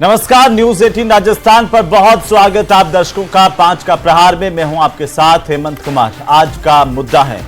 नमस्कार, न्यूज 18 राजस्थान पर बहुत स्वागत आप दर्शकों का। 5 का प्रहार में मैं हूं आपके साथ हेमंत कुमार। आज का मुद्दा है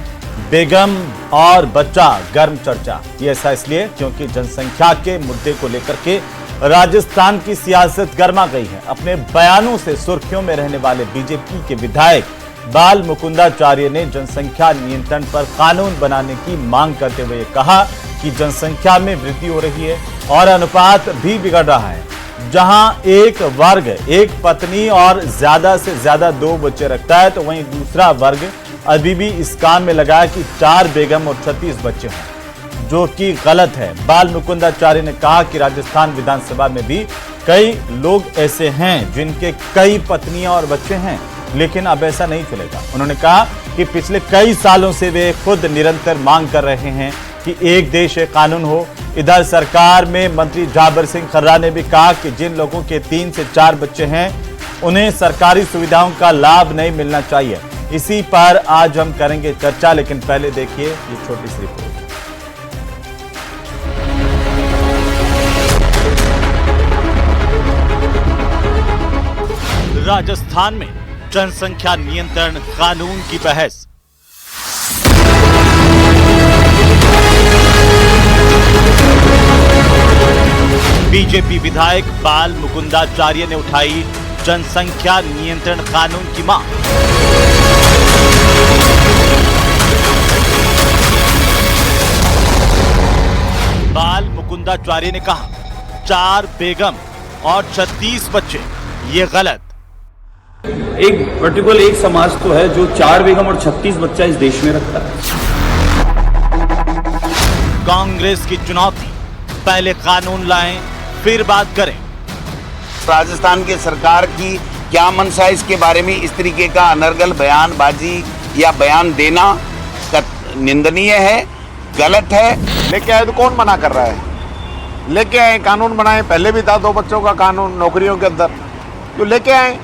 बेगम और बच्चा गर्म चर्चा। ये ऐसा इसलिए क्योंकि जनसंख्या के मुद्दे को लेकर के राजस्थान की सियासत गर्मा गई है। अपने बयानों से सुर्खियों में रहने वाले बीजेपी के विधायक बाल मुकुंदाचार्य ने जनसंख्या नियंत्रण पर कानून बनाने की मांग करते हुए कहा कि जनसंख्या में वृद्धि हो रही है और अनुपात भी बिगड़ रहा है। जहां एक वर्ग एक पत्नी और ज्यादा से ज्यादा 2 बच्चे रखता है, तो वहीं दूसरा वर्ग अभी भी इस काम में लगा है कि 4 बेगम और 36 बच्चे हों, जो कि गलत है। बाल मुकुंदाचार्य ने कहा कि राजस्थान विधानसभा में भी कई लोग ऐसे हैं जिनके कई पत्नियां और बच्चे हैं, लेकिन अब ऐसा नहीं चलेगा। उन्होंने कहा कि पिछले कई सालों से वे खुद निरंतर मांग कर रहे हैं कि एक देश एक कानून हो। इधर सरकार में मंत्री जाबर सिंह खर्रा ने भी कहा कि जिन लोगों के 3 से 4 बच्चे हैं उन्हें सरकारी सुविधाओं का लाभ नहीं मिलना चाहिए। इसी पर आज हम करेंगे चर्चा, लेकिन पहले देखिए ये छोटी सी रिपोर्ट। राजस्थान में जनसंख्या नियंत्रण कानून की बहस। बीजेपी विधायक बाल मुकुंदाचार्य ने उठाई जनसंख्या नियंत्रण कानून की मांग। बाल मुकुंदाचार्य ने कहा 4 बेगम और 36 बच्चे ये गलत। एक पर्टिकुलर एक समाज तो है जो 4 बेगम और 36 बच्चा इस देश में रखता है। कांग्रेस की चुनौती, पहले कानून लाएं फिर बात करें। राजस्थान की सरकार की क्या मंशा है, इसके बारे में इस तरीके का अनर्गल बयानबाजी या बयान देना निंदनीय है, गलत है। लेके आए तो कौन मना कर रहा है? लेके आए, कानून बनाए। पहले भी था 2 बच्चों का कानून नौकरियों के अंदर, तो लेके आए।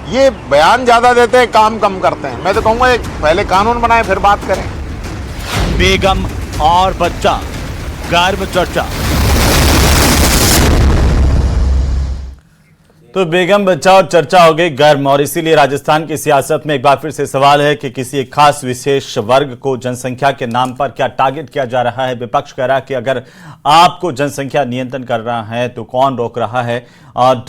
ये बयान ज्यादा देते हैं, काम कम करते हैं। मैं तो कहूँगा एक पहले कानून बनाए फिर बात करें। बेगम और बच्चा गर्म चर्चा। तो बेगम बच्चा और चर्चा हो गई गर्म, और इसीलिए राजस्थान की सियासत में एक बार फिर से सवाल है कि किसी एक खास विशेष वर्ग को जनसंख्या के नाम पर क्या टारगेट किया जा रहा है। विपक्ष कह रहा है कि अगर आपको जनसंख्या नियंत्रण कर रहा है तो कौन रोक रहा है, और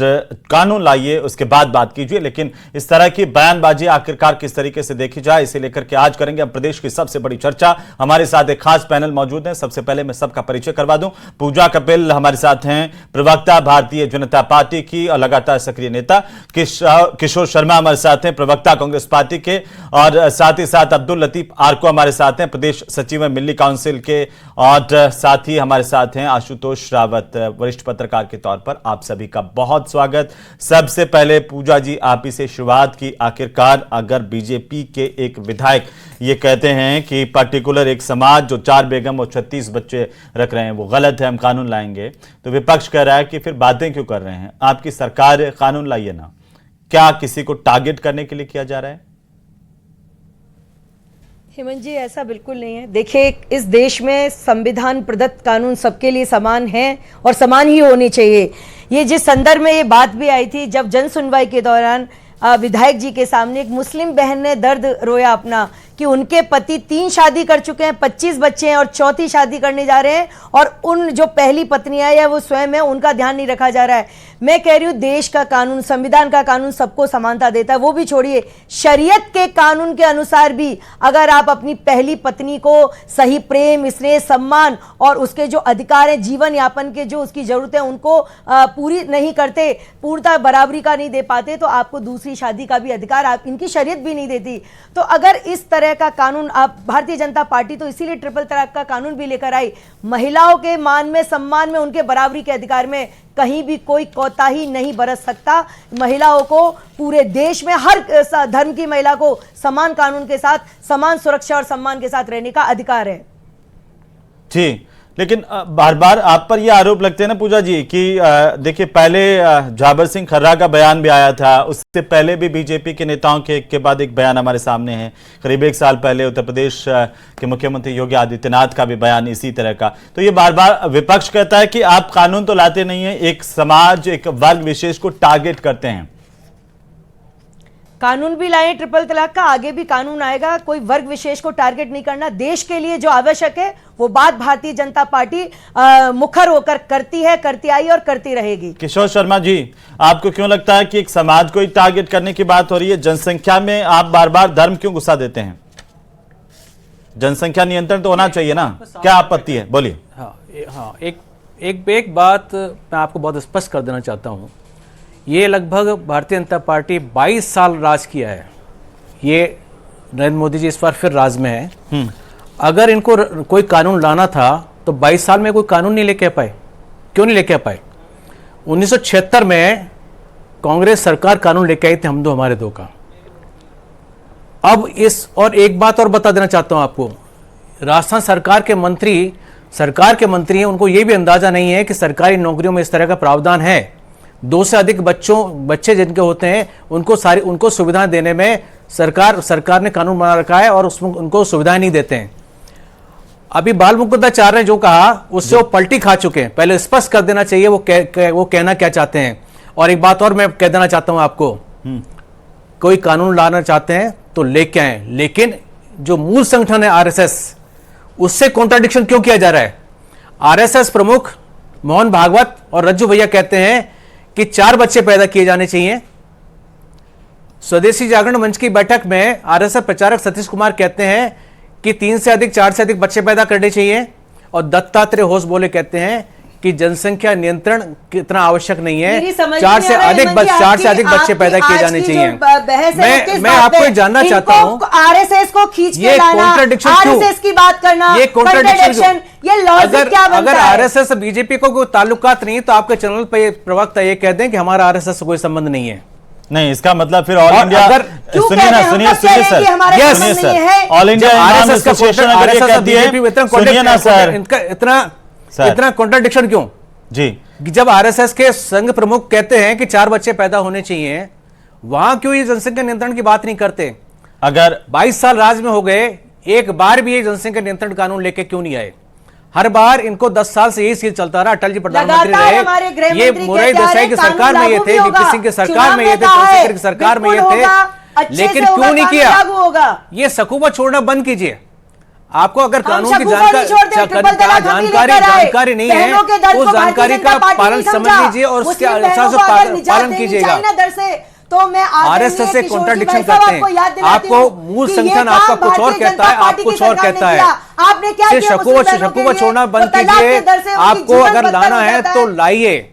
कानून लाइए उसके बाद बात कीजिए। लेकिन इस तरह की बयानबाजी आखिरकार किस तरीके से देखी जाए, इसे लेकर के आज करेंगे हम प्रदेश की सबसे बड़ी चर्चा। हमारे साथ एक खास पैनल मौजूद है। सबसे पहले मैं सबका परिचय करवा दूं। पूजा कपिल हमारे साथ हैं, प्रवक्ता भारतीय जनता पार्टी की और लगातार सक्रिय नेता। किशोर शर्मा हमारे साथ हैं, प्रवक्ता कांग्रेस पार्टी के, और साथ ही साथ अब्दुल लतीफ आर्को हमारे साथ हैं, प्रदेश सचिव मिल्ली काउंसिल के, और साथ ही हमारे साथ हैं आशुतोष रावत, वरिष्ठ पत्रकार के तौर पर। आप सभी का बहुत स्वागत। सबसे पहले पूजा जी, आप ही से शुरुआत की। आखिरकार अगर बीजेपी के एक विधायक ये कहते हैं कि पर्टिकुलर एक समाज जो 4 बेगम और 36 बच्चे रख रहे हैं वो गलत है, हम कानून लाएंगे, तो विपक्ष कह रहा है कि फिर बातें क्यों कर रहे हैं? आपकी सरकार कानून लाइए ना। क्या किसी को टारगेट करने के लिए किया जा रहा है? हेमंत जी, ऐसा बिल्कुल नहीं है। देखिए, इस देश में संविधान प्रदत्त कानून सबके लिए समान है और समान ही होने चाहिए। ये जिस संदर्भ में ये बात भी आई थी, जब जन सुनवाई के दौरान विधायक जी के सामने एक मुस्लिम बहन ने दर्द रोया अपना कि उनके पति 3 शादी कर चुके हैं, 25 बच्चे हैं और 4थी शादी करने जा रहे हैं, और उन जो पहली पत्नियां या वो स्वयं है उनका ध्यान नहीं रखा जा रहा है। मैं कह रही हूँ, देश का कानून, संविधान का कानून सबको समानता देता है। वो भी छोड़िए, शरीयत के कानून के अनुसार भी अगर आप अपनी पहली पत्नी को सही प्रेम, स्नेह, सम्मान और उसके जो अधिकार है, जीवन यापन के जो उसकी जरूरत है, उनको पूरी नहीं करते, पूर्णतः बराबरी का नहीं दे पाते, तो आपको दूसरी शादी का भी अधिकार आप इनकी शरीयत भी नहीं देती। तो अगर इस तरह का कानून, आप भारतीय जनता पार्टी तो इसीलिए ट्रिपल तलाक का कानून भी लेकर आई। महिलाओं के मान में, सम्मान में, उनके बराबरी के अधिकार में कहीं भी कोई कोताही नहीं बरत सकता। महिलाओं को पूरे देश में हर धर्म की महिला को समान कानून के साथ, समान सुरक्षा और सम्मान के साथ रहने का अधिकार है। जी, लेकिन बार बार आप पर ये आरोप लगते हैं ना पूजा जी कि देखिए पहले जाबर सिंह खर्रा का बयान भी आया था, उससे पहले भी बीजेपी के नेताओं के एक के बाद एक बयान हमारे सामने है। करीब 1 साल पहले उत्तर प्रदेश के मुख्यमंत्री योगी आदित्यनाथ का भी बयान इसी तरह का। तो ये बार बार विपक्ष कहता है कि आप कानून तो लाते नहीं है, एक समाज एक वर्ग विशेष को टारगेट करते हैं। कानून भी लाए ट्रिपल तलाक का, आगे भी कानून आएगा। कोई वर्ग विशेष को टारगेट नहीं करना। देश के लिए जो आवश्यक है वो बात भारतीय जनता पार्टी मुखर होकर करती है, करती आई और करती रहेगी। किशोर शर्मा जी, आपको क्यों लगता है कि एक समाज को ही टारगेट करने की बात हो रही है? जनसंख्या में आप बार बार धर्म क्यों घुसा देते हैं? जनसंख्या नियंत्रण तो होना चाहिए ना, क्या आपत्ति है? बोलिए। हाँ, एक बात मैं आपको बहुत स्पष्ट कर देना चाहता हूँ। ये लगभग भारतीय जनता पार्टी 22 साल राज किया है। ये नरेंद्र मोदी जी इस बार फिर राज में है। अगर इनको कोई कानून लाना था तो 22 साल में कोई कानून नहीं लेके आ पाए। क्यों नहीं लेके आ पाए? 1976 में कांग्रेस सरकार कानून लेके आई थी, हम दो हमारे दो का। अब और एक बात और बता देना चाहता हूं आपको, राजस्थान सरकार के मंत्री हैं, उनको ये भी अंदाजा नहीं है कि सरकारी नौकरियों में इस तरह का प्रावधान है। 2 से अधिक बच्चे जिनके होते हैं उनको सुविधाएं देने में सरकार ने कानून बना रखा है और उसमें उनको सुविधाएं नहीं देते हैं। अभी बाल मुकुंदाचार्य ने जो कहा उससे वो पलटी खा चुके हैं। पहले स्पष्ट कर देना चाहिए वो कहना क्या चाहते हैं। और एक बात और मैं कह देना चाहता हूं आपको, कोई कानून लाना चाहते हैं तो लेके आए, लेकिन जो मूल संगठन है आरएसएस, उससे कॉन्ट्राडिक्शन क्यों किया जा रहा है? आरएसएस प्रमुख मोहन भागवत और रज्जू भैया कहते हैं कि 4 बच्चे पैदा किए जाने चाहिए। स्वदेशी जागरण मंच की बैठक में आरएसएस प्रचारक सतीश कुमार कहते हैं कि 3 से अधिक 4 से अधिक बच्चे पैदा करने चाहिए। और दत्तात्रेय होस बोले कहते हैं कि जनसंख्या नियंत्रण कितना आवश्यक नहीं है, 4 से अधिक बच्चे पैदा किए जाने चाहिए। मैं आपको जानना चाहता हूँ, आरएसएस को खींच के लाना, कॉन्ट्रडिक्शन क्यों? आरएसएस की बात करना, ये कॉन्ट्रडिक्शन, ये लॉजिक क्या बनता है? अगर आरएसएस बीजेपी को कोई ताल्लुकात नहीं तो आपके चैनल पे प्रवक्ता ये कह दें कि हमारा आरएसएस से कोई संबंध नहीं है। नहीं, इसका मतलब फिर ऑल इंडिया, सुनिए सर, ऑल इंडिया आरएसएस का सुनिए ना सर, इतना कॉन्ट्रडिक्शन क्यों जी? जब आरएसएस के संघ प्रमुख कहते हैं कि 4 बच्चे पैदा होने चाहिए, वहां क्यों ये जनसंख्या नियंत्रण की बात नहीं करते? अगर 22 साल राज में हो गए, एक बार भी ये जनसंख्या नियंत्रण कानून लेके क्यों नहीं आए? हर बार इनको 10 साल से यही सील चलता रहा। अटल जी प्रधानमंत्री रहे, ये मोरारजी देसाई की सरकार में ये थे, वीपी सिंह की सरकार में ये थे, चंद्रशेखर की सरकार में ये थे, लेकिन क्यों नहीं किया? ये सकूबा छोड़ना बंद कीजिए। आपको अगर कानून की जानकारी नहीं है, उस जानकारी का पालन समझ लीजिए और उसके अनुसार से पालन कीजिएगा। तो मैं आरएसएस से कॉन्ट्रडिक्शन करते हैं। आपको मूल संगठन आपका कुछ और कहता है, आप कुछ और कहता है। आपने क्या शकुवा छोड़ना बंद कीजिए। आपको अगर लाना है तो लाइए।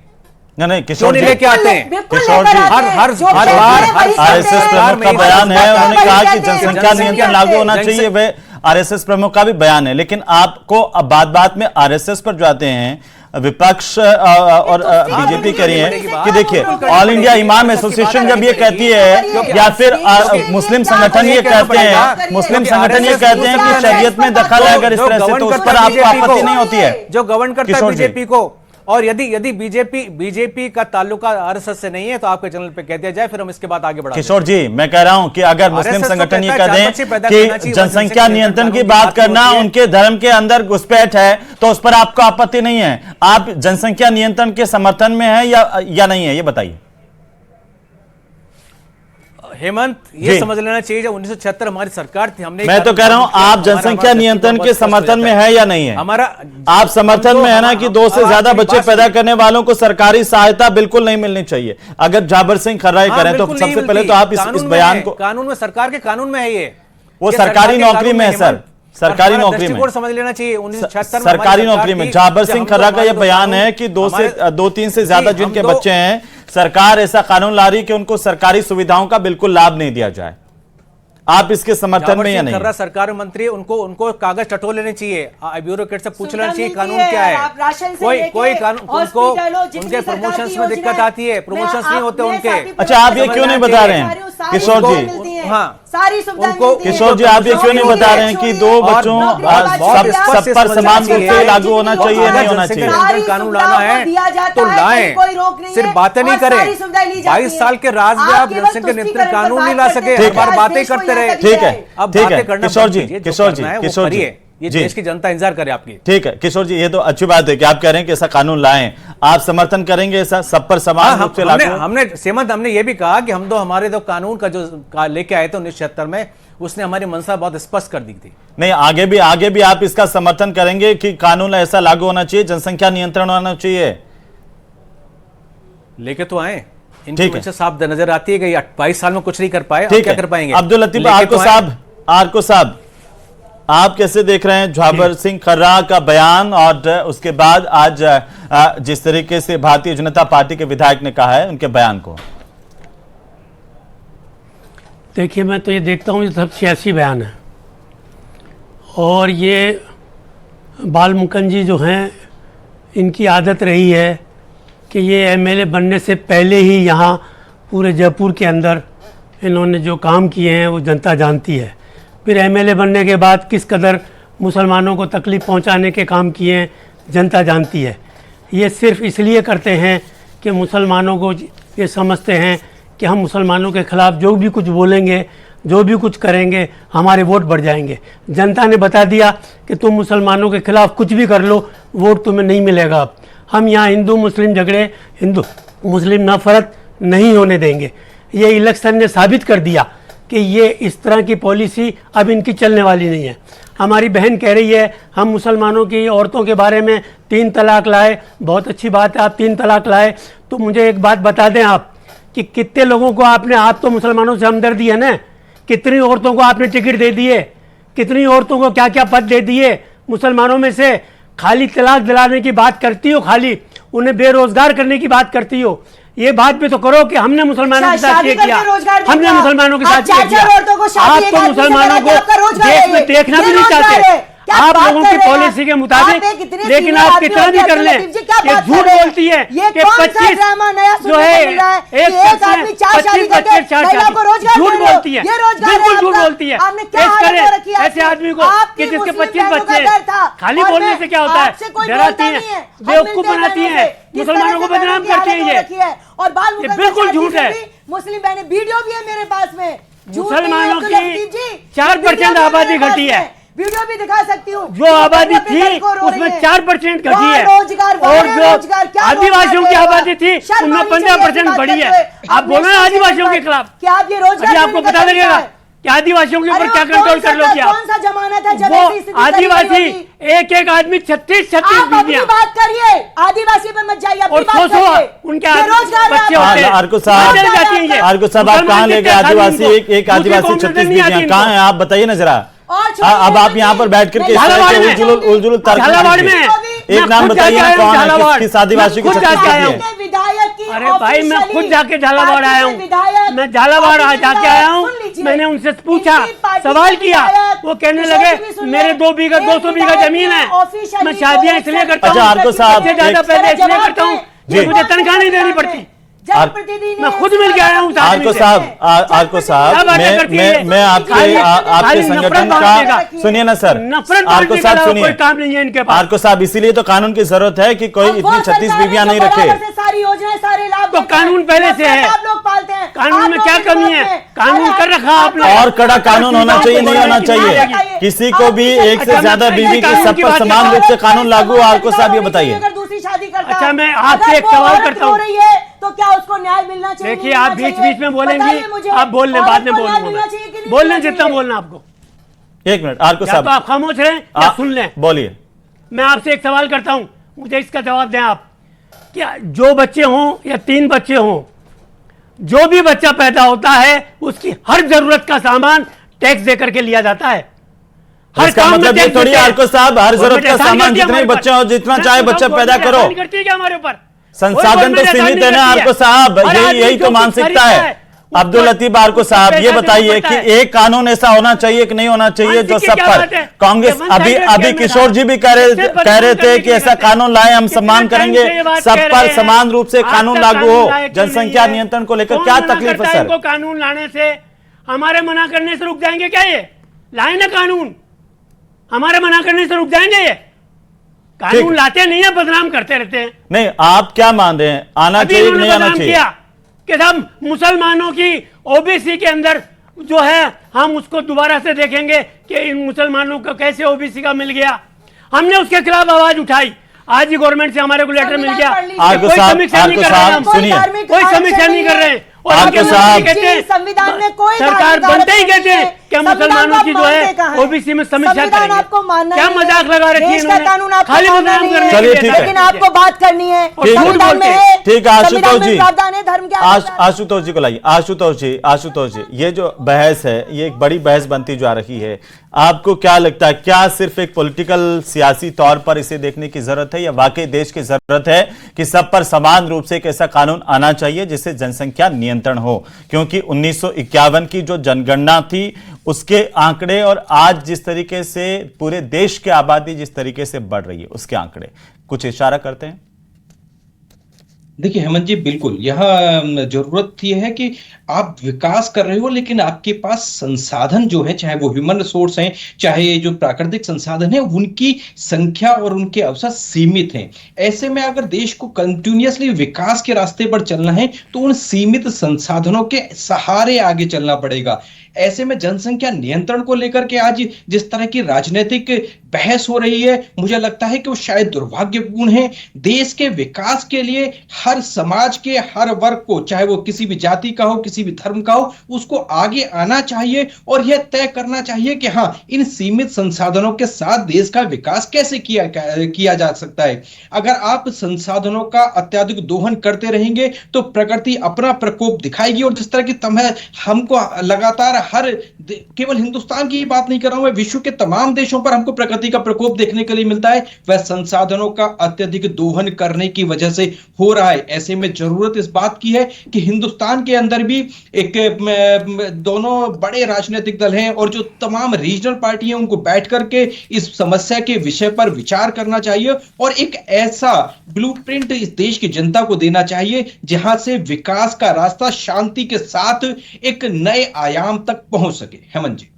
नहीं, किशोर जी लेके आते हैं। किशोर जी, हर बार आरएसएस प्रमुख का बयान है, उन्होंने कहा कि जनसंख्या नियंत्रण लागू होना चाहिए। वे आरएसएस प्रमुख का भी बयान है, लेकिन आपको अब बात में आरएसएस पर जो आते हैं, विपक्ष और बीजेपी कह रही है कि देखिए ऑल इंडिया इमाम एसोसिएशन जब ये कहती है, या फिर मुस्लिम संगठन ये कहते हैं, कि शरीयत में दखल है अगर इस तरह से, तो उस पर आपको आपत्ति नहीं होती है? जो गवर्न करता है बीजेपी को, और यदि बीजेपी का ताल्लुका आरएसएस से नहीं है तो आपके चैनल पे कह दिया जाए, फिर हम इसके बाद आगे बढ़ाएंगे। किशोर जी, मैं कह रहा हूं कि अगर मुस्लिम संगठन ये कह दें कि जनसंख्या नियंत्रण की बात करना उनके धर्म के अंदर घुसपैठ है, तो उस पर आपको आपत्ति नहीं है? आप जनसंख्या नियंत्रण के समर्थन में है या नहीं है, ये बताइए। हेमंत, ये समझ लेना चाहिए, जब 1976 हमारी सरकार थी, हमने, मैं तो कह रहा हूं आप जनसंख्या नियंत्रण के समर्थन में है या नहीं है? आप समर्थन में है ना कि 2 से ज्यादा बच्चे पैदा करने वालों को सरकारी सहायता बिल्कुल नहीं मिलनी चाहिए? अगर जाबर सिंह खर्रा करें तो सबसे पहले तो आप इस बयान को, कानून में, सरकार के कानून में है, ये वो सरकारी नौकरी में है सर, सरकारी नौकरी में समझ लेना चाहिए। 1976 सरकारी नौकरी में जाबर सिंह खर्रा का यह बयान है कि 2-3 से ज्यादा जिनके बच्चे हैं, सरकार ऐसा कानून ला रही कि उनको सरकारी सुविधाओं का बिल्कुल लाभ नहीं दिया जाए। आप इसके समर्थन में या नहीं? खर्रा सरकार मंत्री, उनको कागज टटोल लेने चाहिए, ब्यूरोक्रेट से पूछ लेना चाहिए कानून क्या है। कोई कानून, उनको उनके प्रमोशंस में दिक्कत आती है, प्रमोशंस नहीं होते उनके। अच्छा, आप ये क्यों नहीं बता रहे हैं किशोर जी? हैं, हाँ, सारी सुविधाएं उनको- मिलती हैं। किशोर जी, आप ये क्यों नहीं बता रहे हैं कि दो बच्चों सब पर समान रूप से लागू होना चाहिए, नहीं होना चाहिए? नियंत्रण कानून लाना है तो लाएं, कोई रोक नहीं सिर्फ है, बातें नहीं और करें। सारी सुविधाएं ली जाती 22 साल के राज में आप जनसंख्या नियंत्रण कानून नहीं ला सके, हर बार बातें करते रहे। ठीक है, अब ठीक है बातें करना किशोर बंद जी, कीजिए, जो किशोर जी, करना है वो किशोर जी, करिए। ये जी। देश की जनता इंतजार करे आपकी। ठीक है किशोर जी, ये तो अच्छी बात है कि आप कह रहे हैं कि ऐसा कानून लाएं। आप समर्थन करेंगे ऐसा सब पर समान रूप से लागू? हमने सेमंत हमने ये भी कहा कि हम तो हमारे तो कानून का जो लेके आए थे 1976 में, उसने हमारी मंशा बहुत स्पष्ट कर दी थी। नहीं, आगे भी आप इसका समर्थन करेंगे कि कानून ऐसा लागू होना चाहिए, जनसंख्या नियंत्रण होना चाहिए? लेके तो आए, इनकी ठीक है। वजह से साफ नजर आती है कि 22 साल में कुछ नहीं कर पाए, अब ठीक क्या है, कर पाएंगे? अब्दुल लतीफ लेके तो आए। आरको साहब, आप कैसे देख रहे हैं झावर सिंह खर्रा का बयान और उसके बाद आज जिस तरीके से भारतीय जनता पार्टी के विधायक ने कहा है उनके बयान को? देखिए, मैं तो ये देखता हूँ ये सब सियासी बयान है, और ये बाल मुकुंद जी जो हैं, इनकी आदत रही है कि ये एमएलए बनने से पहले ही यहाँ पूरे जयपुर के अंदर इन्होंने जो काम किए हैं वो जनता जानती है। फिर एमएलए बनने के बाद किस कदर मुसलमानों को तकलीफ़ पहुंचाने के काम किए हैं जनता जानती है। ये सिर्फ इसलिए करते हैं कि मुसलमानों को ये समझते हैं कि हम मुसलमानों के ख़िलाफ़ जो भी कुछ बोलेंगे, जो भी कुछ करेंगे, हमारे वोट बढ़ जाएंगे। जनता ने बता दिया कि तुम मुसलमानों के ख़िलाफ़ कुछ भी कर लो, वोट तुम्हें नहीं मिलेगा। अब हम यहाँ हिंदू मुस्लिम झगड़े, हिंदू मुस्लिम नफरत नहीं होने देंगे। ये इलेक्शन ने साबित कर दिया कि ये इस तरह की पॉलिसी अब इनकी चलने वाली नहीं है। हमारी बहन कह रही है हम मुसलमानों की औरतों के बारे में 3 तलाक लाए, बहुत अच्छी बात है आप 3 तलाक लाए, तो मुझे एक बात बता दें आप कि कितने लोगों को आपने, आप तो मुसलमानों से हमदर्दी है ना, कितनी औरतों को आपने टिकट दे दिए, कितनी औरतों को क्या क्या पद दे दिए मुसलमानों में से। खाली तलाक दिलाने की बात करती हो, खाली उन्हें बेरोजगार करने की बात करती हो। ये बात भी तो करो कि हमने मुसलमानों के साथ ये किया, हमने मुसलमानों के साथ ये किया। आप तो मुसलमानों को देश में देखना भी नहीं चाहते, आप लोगों की पॉलिसी के मुताबिक। लेकिन आप कितना भी कर लें, ये झूठ बोलती है कि 25 जो है एक 25 बच्चे 4 झूठ बोलती है, बिल्कुल झूठ बोलती है। ऐसे आदमी को कि जिसके 25 बच्चे, खाली बोलने से क्या होता है, डराती है, बेवकूफ बनाती है, मुसलमानों को बदनाम करती है। और बाल ये बिल्कुल झूठ है। मुस्लिम बहनें, वीडियो भी है मेरे पास में। मुसलमानों की 4% आबादी घटी है, वीडियो भी दिखा सकती हूँ। जो आबादी थी उसमें 4% घटी है, और जो आदिवासियों की आबादी थी उनमें 15% बढ़ी है। आप बोलो ना आदिवासियों के खिलाफ, क्या आप ये रोजगार, आपको पता लगेगा कि आदिवासियों के ऊपर क्या कंट्रोल कर लोगे आप। कौन सा जमाना था जब वो ऐसी स्थिति आदिवासी थी? एक आदमी 36 आप अपनी बीवियां, बात करिए, आदिवासी पे मत जाइए, अपनी और बात 100 करिए। उनके ये रोजगार है बच्चे आपका। होते हैं। आरको साहब, चले जाती हैं ये। आरको साहब, आप कहाँ ले गए आदिवासी? एक आदिवासी 36 बीवियां कहाँ है, आप बताइए ना जरा। अब आप यहाँ पर बैठ करके इस तरह के उलझुल तर्क झालावाड़ में एक नाम बताइए ना, कौन है, किस आदिवासी की 36 बीवियां है? अरे भाई, मैं खुद जाके झालावाड़ आया हूँ, मैं झालावाड़ जाके आया हूँ। मैंने उनसे पूछा, सवाल किया, वो कहने लगे मेरे 2 बीघा 200 बीघा जमीन है, मैं शादियां इसलिए करता हूँ, अच्छा, आरको साहब, ज्यादा पैसे इसलिए करता हूँ कि मुझे तनख्वाह नहीं देनी पड़ती। मैं खुद मिल के आया हूँ। आरको साहब, मैं आपके संगठन का, सुनिए ना सर, आरको साहब सुनिए, काम नहीं है इनके पास। आरको साहब, इसीलिए तो कानून की जरूरत है कि कोई इतनी 36 बीवियां नहीं रखे। सारी योजनाएं, सारे लाभ तो कानून पहले से है, आप लोग पालते हैं, कानून में क्या कमी है, कानून कर रखा आपने। और कड़ा कानून होना चाहिए, नहीं होना चाहिए किसी को भी एक से ज्यादा बीवी के सब पर समान रूप से कानून लागू। आरको साहब ये बताइए। अगर दूसरी शादी करता, अच्छा, मैं आपसे एक सवाल करता हूँ, तो क्या उसको न्याय मिलना चाहिए? देखिए आप बीच बीच में बोलेंगी, आप बोल लें, बाद में बोल लें जितना बोलना आपको। एक मिनट आरको या साहब, तो आप खामोश रहें या सुन लें। बोलिए। मैं आपसे एक सवाल करता हूं, मुझे इसका जवाब दें आप। क्या जो बच्चे हों या 3 बच्चे हों, जो भी बच्चा पैदा होता है उसकी हर जरूरत का सामान टैक्स दे करके लिया जाता है। हर इसका काम में मतलब ये टैक्स थोड़ी देते हैं। आरको साहब, हर जरूरत का गवर्नमेंट सामान एहसान जितने करती है बच्चे हो, जितना चाहे बच्चा पैदा करो। गवर्नमेंट करती है क्या हमारे ऊपर? संसाधन तो सीमित है ना आरको साहब, यही तो मानसिकता है। अब्दुल लतीफ आरको साहब, ये बताइए कि एक कानून ऐसा होना चाहिए कि नहीं होना चाहिए जो सब पर कांग्रेस, अभी किशोर जी भी कह रहे थे कि ऐसा कानून लाए, हम सम्मान करेंगे, सब पर समान रूप से कानून लागू हो, जनसंख्या नियंत्रण को लेकर क्या तकलीफ है सर? कानून लाने से हमारे मना करने से रुक जाएंगे क्या? ये लाए ना कानून, हमारे मना करने से रुक जाएंगे? ये कानून लाते नहीं है, बदनाम करते रहते हैं। नहीं, आप क्या मान रहे हैं, आना चाहिए कि नहीं आना चाहिए? किया कि हम मुसलमानों की ओबीसी के अंदर जो है हम उसको दोबारा से देखेंगे कि इन मुसलमानों को कैसे ओबीसी का मिल गया। हमने उसके खिलाफ आवाज उठाई। आज ही गवर्नमेंट से हमारे को लेटर मिल गया, कोई समीक्षा नहीं कर रहे हैं, कोई समीक्षा नहीं कर रहे हैं। और संविधान में कोई सरकार बनते ही कहते हैं कि मुसलमानों की जो है ओबीसी में समीक्षा करेंगे। आपको मानना क्या मजाक लगा रखी है इन्होंने? कानून आपको खाली मानना बदनाम नहीं करने है, चलिए, ठीक है। लेकिन आपको बात करनी है। संविधान में है, ठीक है, आशुतोष संविधान में जी, प्रावधान है धर्म के। आशुतोष जी को लाइए। आशुतोष जी, ये जो बहस है, ये एक बड़ी बहस बनती जा रही है। आपको क्या लगता है, क्या सिर्फ एक पॉलिटिकल सियासी तौर पर इसे देखने की जरूरत है, या वाकई देश की जरूरत है कि सब पर समान रूप से एक ऐसा कानून आना चाहिए जिससे जनसंख्या नियंत्रण हो? क्योंकि 1951 की जो जनगणना थी उसके आंकड़े और आज जिस तरीके से पूरे देश की आबादी जिस तरीके से बढ़ रही है, उसके आंकड़े कुछ इशारा करते हैं। देखिए हेमंत जी, बिल्कुल यहाँ जरूरत यह है कि आप विकास कर रहे हो लेकिन आपके पास संसाधन जो है, चाहे वो ह्यूमन रिसोर्स हैं, चाहे जो प्राकृतिक संसाधन है, उनकी संख्या और उनके अवसर सीमित हैं। ऐसे में अगर देश को कंटिन्यूअसली विकास के रास्ते पर चलना है तो उन सीमित संसाधनों के सहारे आगे चलना पड़ेगा। ऐसे में जनसंख्या नियंत्रण को लेकर के आज जिस तरह की राजनीतिक बहस हो रही है, मुझे लगता है कि वो शायद दुर्भाग्यपूर्ण है। देश के विकास के लिए हर समाज के हर वर्ग को, चाहे वो किसी भी जाति का हो, किसी भी धर्म का हो, उसको आगे आना चाहिए और यह तय करना चाहिए कि हाँ, इन सीमित संसाधनों के साथ देश का विकास कैसे किया जा सकता है। अगर आप संसाधनों का अत्यधिक दोहन करते रहेंगे तो प्रकृति अपना प्रकोप दिखाएगी। और जिस तरह की हमको लगातार केवल हिंदुस्तान की बात नहीं कर रहा हूं मैं, विश्व के तमाम देशों पर हमको प्रकृति का प्रकोप देखने के लिए मिलता है, वह संसाधनों का अत्यधिक दोहन करने की वजह से हो रहा है। ऐसे में जरूरत इस बात की है कि हिंदुस्तान के अंदर भी एक दोनों बड़े राजनीतिक दल हैं और जो तमाम रीजनल पार्टी हैं, उनको बैठ करके इस समस्या के विषय पर विचार करना चाहिए और एक ऐसा ब्लूप्रिंट इस देश की जनता को देना चाहिए जहां से विकास का रास्ता शांति के साथ एक नए आयाम तक पहुंच सके। हेमंत जी।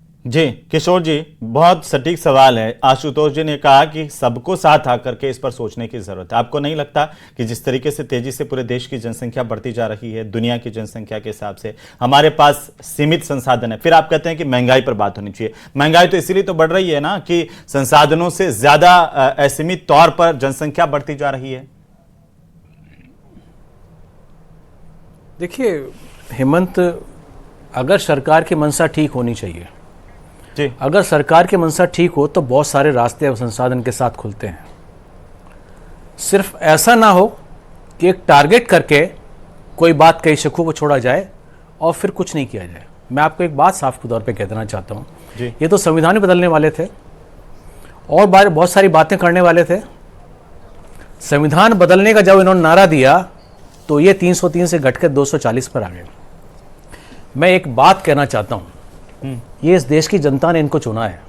किशोर जी, बहुत सटीक सवाल है। आशुतोष जी ने कहा कि सबको साथ आकर के इस पर सोचने की जरूरत है। आपको नहीं लगता कि जिस तरीके से तेजी से पूरे देश की जनसंख्या बढ़ती जा रही है, दुनिया की जनसंख्या के हिसाब से हमारे पास सीमित संसाधन है, फिर आप कहते हैं कि महंगाई पर बात होनी चाहिए। महंगाई तो इसीलिए तो बढ़ रही है ना कि संसाधनों से ज्यादा असीमित तौर पर जनसंख्या बढ़ती जा रही है। देखिए हेमंत, अगर सरकार की मंशा ठीक होनी चाहिए जी, अगर सरकार की मंशा ठीक हो तो बहुत सारे रास्ते और संसाधन के साथ खुलते हैं। सिर्फ ऐसा ना हो कि एक टारगेट करके कोई बात कई शकों को छोड़ा जाए और फिर कुछ नहीं किया जाए। मैं आपको एक बात साफ तौर पे कह देना चाहता हूँ, ये तो संविधान बदलने वाले थे और बहुत सारी बातें करने वाले थे। संविधान बदलने का जब इन्होंने नारा दिया तो ये 303 से घटकर 240 पर आ गए। मैं एक बात कहना चाहता हूँ, ये इस देश की जनता ने इनको चुना है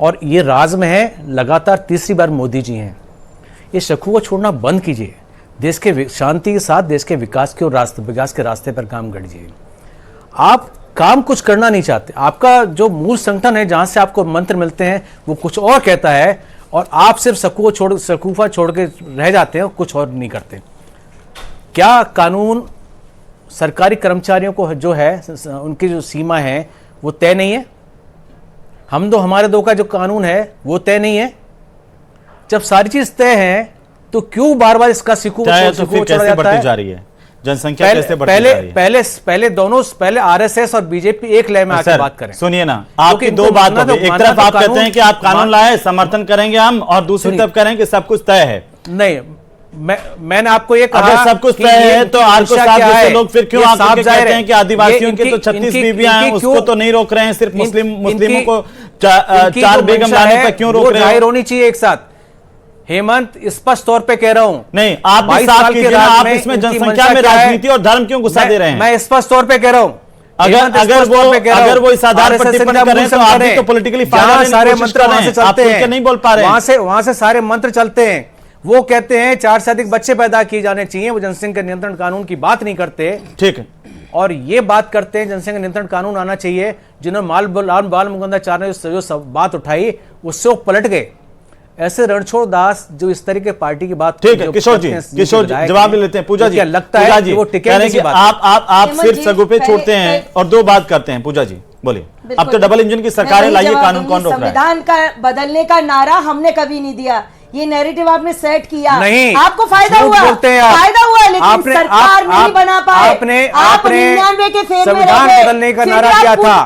और ये राज में है, लगातार तीसरी बार मोदी जी हैं। ये शक्कों को छोड़ना बंद कीजिए, देश के शांति के साथ देश के विकास के और विकास के रास्ते पर काम करिए। आप काम कुछ करना नहीं चाहते, आपका जो मूल संगठन है जहाँ से आपको मंत्र मिलते हैं वो कुछ और कहता है और आप सिर्फ शकूफा छोड़ के रह जाते हैं, कुछ और नहीं करते। क्या कानून सरकारी कर्मचारियों को जो है उनकी जो सीमा है वो तय नहीं है? हम दो हमारे दो का जो कानून है वो तय नहीं है? जब सारी चीज तय है तो क्यों बार बार इसका सिक्कू कैसे बढ़ती जा रही है जनसंख्या? कैसे बढ़ती जा रही है? पहले आरएसएस और बीजेपी एक लय में आके बात करें। सुनिए ना, आपकी दो बात हो गई। एक तरफ आप कहते हैं कि आप कानून लाए, समर्थन करेंगे हम, और दूसरी तरफ करें कि सब कुछ तय है। नहीं, मैंने आपको ये कहा, अगर सब कुछ तय है तो आपको साथ जैसे लोग फिर क्यों आकर कहते हैं कि आदिवासियों की तो 36 बीवियां हैं, उसको तो नहीं रोक रहे हैं, सिर्फ मुस्लिमों को 4 बेगम लाने पर क्यों रोक रहे हैं? जाहिर होनी चाहिए एक साथ। हेमंत, स्पष्ट तौर पे कह रहा हूं, नहीं आप भी साथ कीजिए ना, आप इसमें जनसंख्या में राजनीति और धर्म क्यों घुसा दे रहे हैं? मैं स्पष्ट तौर पे कह रहा हूं, अगर वो इस आधार पर टिप्पणी कर रहे हैं तो आप भी तो पॉलिटिकली सारे मंत्र वहां से चलते हैं, नहीं बोल पा रहे हैं, वहां से सारे मंत्र चलते हैं। वो कहते हैं 4 से अधिक बच्चे पैदा किए जाने चाहिए, वो जनसंख्या नियंत्रण कानून की बात नहीं करते। ठीक है, और ये बात करते हैं जनसंख्या नियंत्रण कानून आना चाहिए, जिन्होंने बाल मुकुंदाचार्य ने जो सब बात उठाई उससे वो पलट गए। ऐसे रणछोड़ दास जो इस तरह के पार्टी की बात, ठीक है किशोर जी जवाब लेते हैं। पूजा जी, क्या लगता है कि वो टिकट की बात आप सिर्फ सगु पे छोड़ते हैं और दो बात करते हैं। पूजा जी बोलिए, अब तो डबल इंजन की सरकार है, लाइए कानून कौन रोक रहा है? संविधान का बदलने का नारा हमने कभी नहीं दिया, ये नैरेटिव आपने सेट किया, नहीं आपको फायदा हुआ, फायदा हुआ, लेकिन सरकार नहीं बना पाए। आप 99 के फेर में संविधान बदलने का नारा किया था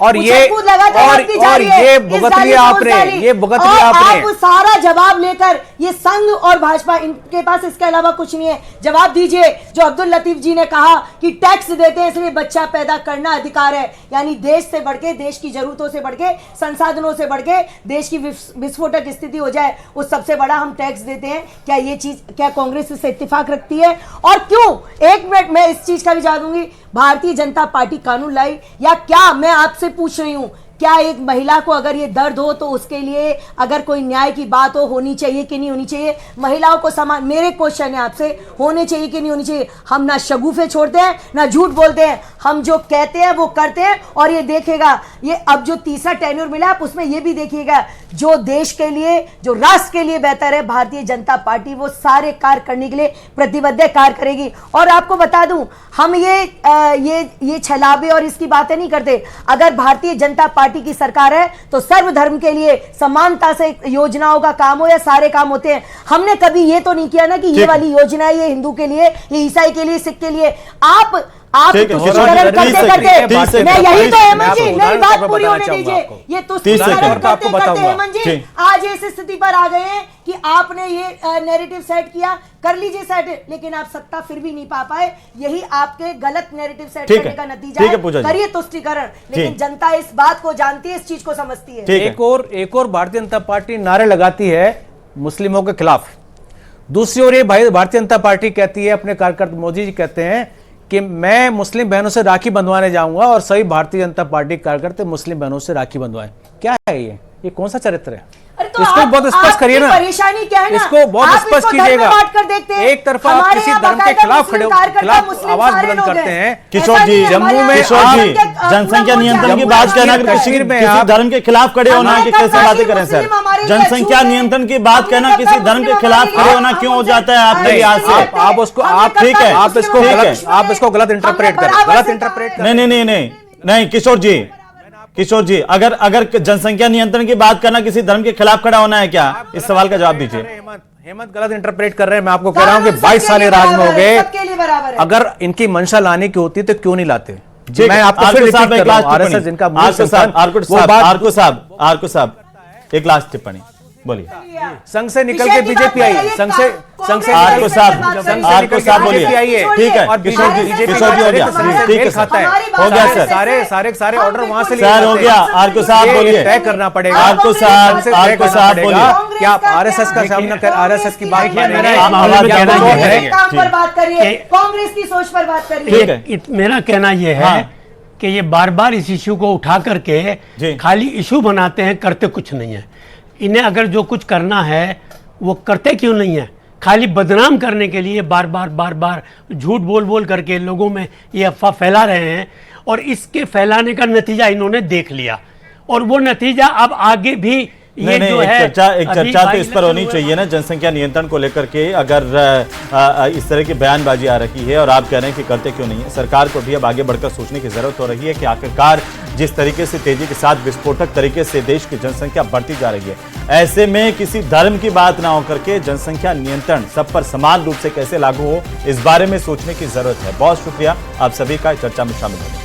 और ये भुगत लिया आपने, ये भुगत लिया आपने। आप सारा जवाब लेकर ये संघ और भाजपा, इनके पास इसके अलावा कुछ नहीं है। जवाब दीजिए। जो अब्दुल लतीफ जी ने कहा कि टैक्स देते हैं इसलिए बच्चा पैदा करना अधिकार है, यानी देश से बढ़ के, देश की जरूरतों से बढ़ के, संसाधनों से बढ़ के देश की विस्फोटक स्थिति हो जाए, उस सबसे बड़ा हम टैक्स देते हैं। क्या ये चीज, क्या कांग्रेस इससे इत्तेफाक रखती है? और क्यों, एक मिनट मैं इस चीज का भी जवाब दूंगी, भारतीय जनता पार्टी कानून लाई या क्या? मैं आपसे पूछ रही हूं, क्या एक महिला को अगर ये दर्द हो तो उसके लिए अगर कोई न्याय की बात हो, होनी चाहिए कि नहीं होनी चाहिए? महिलाओं को समान, मेरे क्वेश्चन है आपसे, होने चाहिए कि नहीं होनी चाहिए? हम ना शगुफे छोड़ते हैं ना झूठ बोलते हैं, हम जो कहते हैं वो करते हैं। और ये देखेगा, ये अब जो तीसरा टेन्योर मिला आप उसमें ये भी देखिएगा, जो देश के लिए, जो राष्ट्र के लिए बेहतर है, भारतीय जनता पार्टी वो सारे कार्य करने के लिए प्रतिबद्ध कार्य करेगी। और आपको बता दूं, हम ये छलावे और इसकी बातें नहीं करते। अगर भारतीय जनता पार्टी की सरकार है तो सर्वधर्म के लिए समानता से योजनाओं का काम हो या सारे काम होते हैं। हमने कभी ये तो नहीं किया ना कि ये वाली योजना ये हिंदू के लिए, ये ईसाई के लिए, सिख के लिए। आप तुष्टीकरण करते करते, मैं यही तो हेमंत जी, मेरी बात पूरी होने दीजिए। ये तुष्टीकरण करते करते हेमंत जी आज इस स्थिति पर आ गए हैं कि आपने ये नैरेटिव सेट किया, कर लीजिए सेट, लेकिन आप सत्ता फिर भी नहीं पा पाए। यही आपके गलत नैरेटिव सेट करने का नतीजा है। करिए तुष्टीकरण, लेकिन जनता इस बात को जानती है, इस चीज को समझती है। एक और भारतीय जनता पार्टी नारे लगाती है मुस्लिमों के खिलाफ, दूसरी ओर ये भारतीय जनता पार्टी कहती है, अपने कार्यकर्ता मोदी जी कहते हैं कि मैं मुस्लिम बहनों से राखी बंधवाने जाऊंगा और सभी भारतीय जनता पार्टी कार्यकर्ता मुस्लिम बहनों से राखी बंधवाएं। क्या है ये कौन सा चरित्र है? तो इसको बहुत स्पष्ट करिए ना, परेशानी क्या है ना, इसको बहुत स्पष्ट कीजिएगा। एक तरफ आप किसी धर्म के खिलाफ आवाज बुलंद करते हैं। किशोर जी, जम्मू में जनसंख्या नियंत्रण की बात कहना, किसी धर्म के खिलाफ खड़े होना, कि कैसे बातें करें सर? जनसंख्या नियंत्रण की बात कहना किसी धर्म के खिलाफ खड़े होना क्यों हो जाता है आपके लिहाज से? आप उसको, आप ठीक है, आप इसको गलत इंटरप्रेट करें, गलत इंटरप्रेट करें। नहीं किशोर जी, अगर जनसंख्या नियंत्रण की बात करना किसी धर्म के खिलाफ खड़ा होना है क्या? इस सवाल का जवाब दीजिए। हेमंत गलत इंटरप्रेट कर रहे हैं। मैं आपको कह रहा हूं कि 22 साल राज में हो गए, अगर इनकी मंशा लाने की होती तो क्यों नहीं लाते? मैं आपको फिर रिपीट कर रहा हूं, आरएसएस जिनका आर्को साहब एक लास्ट टिप्पणी बोलिए। संघ से निकल के बीजेपी आई, संघ से आर्को साहब बोलिए। ठीक है किशोर जी हो गया, ठीक है खाता है, हो गया सर, सारे ऑर्डर वहां से सर हो गया। आर्को साहब बोलिए, तय करना पड़ेगा। आर्को साहब बोलिए, क्या आप आरएसएस का सामना कर, आरएसएस की बात करिए, कांग्रेस की सोच पर बात करिए। मेरा कहना यह है कि ये बार बार इस इश्यू को उठा करके खाली इश्यू बनाते हैं, करते कुछ नहीं है। इन्हें अगर जो कुछ करना है वो करते क्यों नहीं है? खाली बदनाम करने के लिए बार बार झूठ बोल करके लोगों में ये अफवाह फैला रहे हैं, और इसके फैलाने का नतीजा इन्होंने देख लिया, और वो नतीजा अब आगे भी ये जो है एक चर्चा तो इस पर होनी चाहिए ना, जनसंख्या नियंत्रण को लेकर के। अगर इस तरह की बयानबाजी आ रही है और आप कह रहे हैं कि करते क्यों नहीं है, सरकार को भी अब आगे बढ़कर सोचने की जरूरत हो रही है कि आखिरकार जिस तरीके से तेजी के साथ विस्फोटक तरीके से देश की जनसंख्या बढ़ती जा रही है, ऐसे में किसी धर्म की बात ना होकर के जनसंख्या नियंत्रण सब पर समान रूप से कैसे लागू हो, इस बारे में सोचने की जरूरत है। बहुत शुक्रिया आप सभी का चर्चा में शामिल होने।